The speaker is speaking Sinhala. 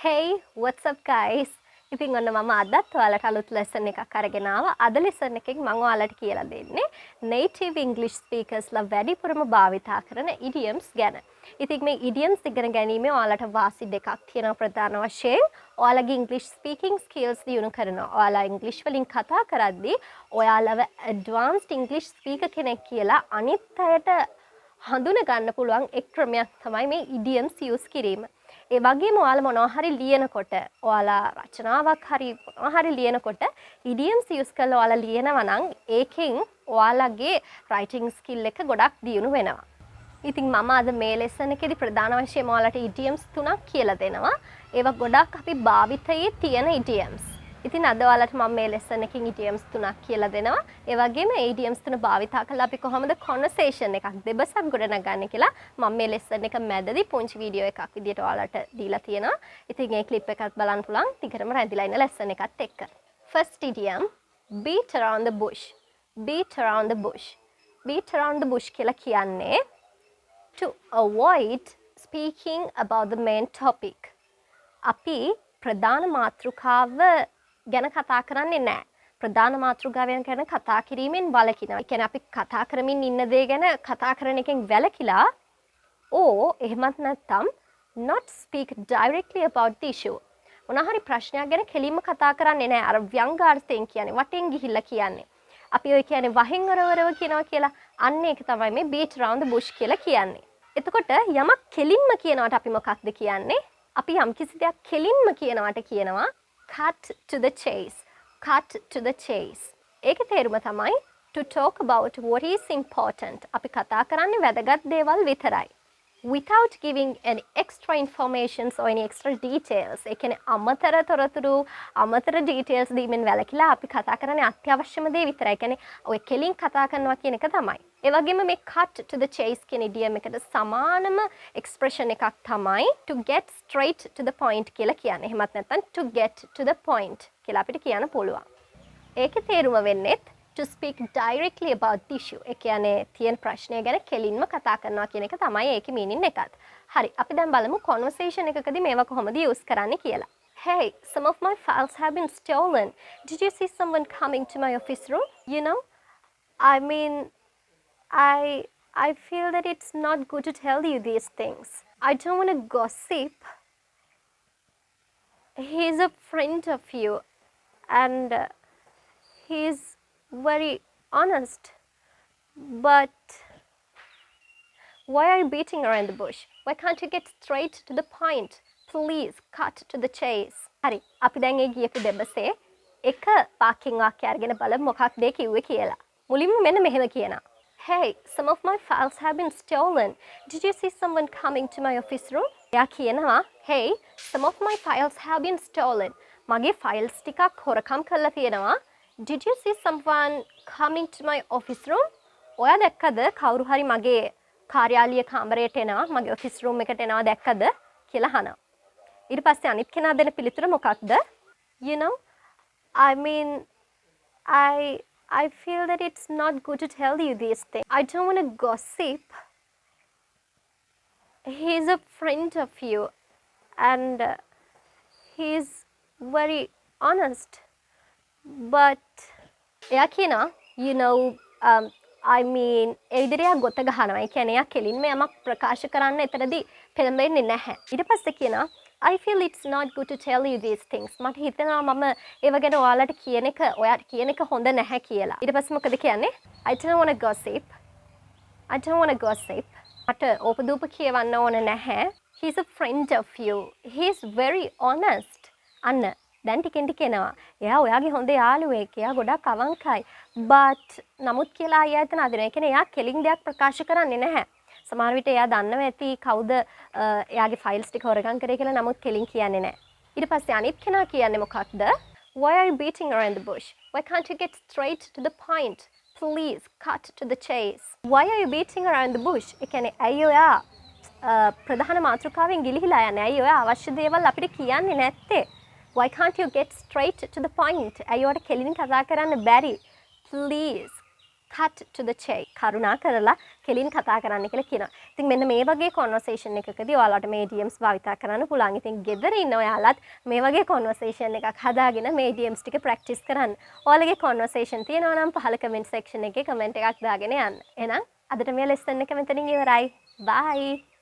Hey, what's up guys? ඉතින් ඔන්න මම අදත් ඔයාලට අලුත් ලෙසන් එකක් අරගෙන ආවා. අද ලෙසන් එකෙන් මම ඔයාලට කියලා දෙන්නේ native English speakers ලා වැඩිපුරම භාවිතා කරන idioms ගැන. ඉතින් මේ idioms ඉගෙන ගැනීමේ ඔයාලට වාසි දෙකක් තියෙනවා ප්‍රධාන වශයෙන්. ඔයාලගේ English speaking skills දියුණු කරනවා. ඔයාලා English වලින් කතා කරද්දී ඔයාලව advanced English speaker කෙනෙක් කියලා අනිත් අයට හඳුන ගන්න පුළුවන් එක් ක්‍රමයක් තමයි මේ idioms use කිරීම. ඒ වගේම ඔයාලා මොනවා හරි ලියනකොට ඔයාලා රචනාවක් හරි මොනවා හරි ලියනකොට idioms use කරලා ඔයාලා ලියනවා නම් ඒකෙන් ඔයාලගේ writing skill එක ගොඩක් දියුණු වෙනවා. ඉතින් මම අද මේ lesson එකේදී ප්‍රධාන වශයෙන් ඔයාලට idioms තුනක් කියලා දෙනවා. ඒවා ගොඩක් අපි භාවිතයේ තියෙන idioms. ඉතින් අද ඔයාලට මම මේ lesson එකකින් idioms තුනක් කියලා දෙනවා. ඒ වගේම ඒ idioms තුන භාවිතා කරලා අපි කොහොමද conversation එකක් දෙබසක් ගොඩනගන්නේ කියලා මම මේ lesson එක මැදදී පුංචි වීඩියෝ එකක් විදියට ඔයාලට දීලා තියෙනවා. ඉතින් ඒ clip එකත් බලන්න පුළුවන්. ටිකටම රැඳිලා ඉන්න lesson එකත් එක්ක. First idiom beat around the bush. Beat around the bush. Beat around the bush කියලා කියන්නේ to avoid speaking about the main topic. අපි ප්‍රධාන මාතෘකාව ගැන කතා කරන්නේ නැහැ. ප්‍රධාන මාතෘකාවෙන් ගැන කතා කිරීමෙන් වළකිනවා. ඒ කියන්නේ අපි කතා කරමින් ඉන්න දේ ගැන කතා කරන එකෙන් වැළකීලා එහෙමත් නැත්නම් not speak directly about the issue. මොනහරි ප්‍රශ්නයක් ගැන කෙලින්ම කතා කරන්නේ නැහැ. අර ව්‍යංගාර්ථයෙන් කියන්නේ වටෙන් ගිහිල්ලා කියන්නේ. අපි ඔය කියන්නේ වහින් වරවරව කියනවා කියලා. අන්න ඒක තමයි මේ beat around the bush කියලා කියන්නේ. එතකොට යමක් කෙලින්ම කියනවට අපි මොකක්ද කියන්නේ? අපි යම් කිසි දෙයක් කෙලින්ම කියනවට කියනවා cut to the chase. Cut to the chase. ඒකේ තේරුම තමයි to talk about what is important. අපි කතා කරන්නේ වැදගත් දේවල් විතරයි. Without giving any extra informations or any extra details. ඒ කියන්නේ අමතර තොරතුරු, අමතර details දීමෙන් වැළකීලා අපි කතා කරන්නේ අත්‍යවශ්‍යම දේ විතරයි. ඒ කියන්නේ ඔය කෙලින් කතා කරනවා කියන එක තමයි. ඒ වගේම මේ cut to the chase කියන idiom එකට සමානම expression එකක් තමයි to get straight to the point කියලා කියන්නේ. එහෙමත් නැත්නම් to get to the point කියලා අපිට කියන්න පුළුවන්. ඒකේ තේරුම වෙන්නේ to speak directly about the issue. ඒ කියන්නේ තියෙන ප්‍රශ්නය ගැන කෙලින්ම කතා කරනවා කියන එක තමයි ඒකේ meaning එකත්. හරි, අපි දැන් බලමු conversation එකකදී මේවා කොහොමද use කරන්නේ කියලා. Hey, some of my files have been stolen. Did you see someone coming to my office room? You know, I mean, I feel that it's not good to tell you these things. I don't want to gossip. He's a friend of you and he's very honest. But why are you beating around the bush? Why can't you get straight to the point? Please cut to the chase. හරි, අපි දැන් ඒ ගියපු දෙබසේ එක පාකින් වාක්‍ය අරගෙන බලමු මොකක්ද ඒ කිව්වේ කියලා. මුලින්ම මෙන්න මෙහෙම කියනවා. Hey, some of my files have been stolen. Did you see someone coming to my office room? එයා කියනවා, hey, some of my files have been stolen. මගේ files ටිකක් හොරකම් කරලා තියෙනවා. Did you see someone coming to my office room? ඔයා දැක්කද කවුරු හරි මගේ කාර්යාලීය කාමරයට එනවා, මගේ office room එකට එනවා දැක්කද කියලා අහනවා. ඊට පස්සේ අනිත් කෙනා දෙන පිළිතුර මොකක්ද? You know, I mean, I feel that it's not good to tell you these things. I don't want to gossip. He's a friend of you and he's very honest. But එයා කියනවා, you know, I mean, ඒ විදිහට එයා ගොත ගහනවා. ඒ කියන්නේ එයා කෙලින්ම යමක් ප්‍රකාශ කරන්න එතරම්දී පෙළඹෙන්නේ නැහැ. ඊට පස්සේ කියනවා, I feel it's not good to tell you these things. මට හිතෙනවා මම ඒව ගැන ඔයාලට කියන එක, ඔයාට කියන එක හොඳ නැහැ කියලා. ඊට පස්සේ මොකද කියන්නේ? I don't want to gossip. I don't want to gossip. මට ඕපදූප කියවන්න ඕන නැහැ. He's a friend of you. He's very honest. අන්න දැන් ටිකෙන් ටික එනවා. එයා ඔයාගේ හොඳ යාළුවෙක්. එයා ගොඩක් අවංකයි. But නමුත් කියලා අයියා එතන අදිනවා. ඒ කියන්නේ එයා කෙලින් දෙයක් ප්‍රකාශ කරන්නේ නැහැ. සමහර විට එයා දන්නව ඇති කවුද එයාගේ ෆයිල්ස් ටික හොරගම් කරේ කියලා. නමුත් කෙලින් කියන්නේ නැහැ. ඊට පස්සේ අනිත් කෙනා කියන්නේ මොකක්ද? Why are you beating around the bush? Why can't you get straight to the point? Please cut to the chase. Why are you beating around the bush? ඒ කියන්නේ ඇයි ඔයා ප්‍රධාන මාතෘකාවෙන් ගිලිහිලා යන්නේ? ඇයි ඔයා අවශ්‍ය දේවල් අපිට කියන්නේ නැත්තේ? Why can't you get straight to the point? ඇයි ඔයාට කෙලින් කතා කරන්න බැරි? Please cut to the chase. කරුණා කරලා කෙලින් කතා කරන්න කියලා කියනවා. ඉතින් මෙන්න මේ වගේ conversation එකකදී ඔයාලට මේ idioms භාවිතා කරන්න පුළුවන්. ඉතින් ගෙදර ඉන්න ඔයාලත් මේ වගේ conversation එකක් හදාගෙන මේ idioms ටික practice කරන්න. ඔයාලගේ conversation තියෙනවා නම් පහළ comment section එකේ comment එකක් දාගෙන යන්න. එහෙනම් අදට මේ lesson එක මෙතනින් ඉවරයි. Bye.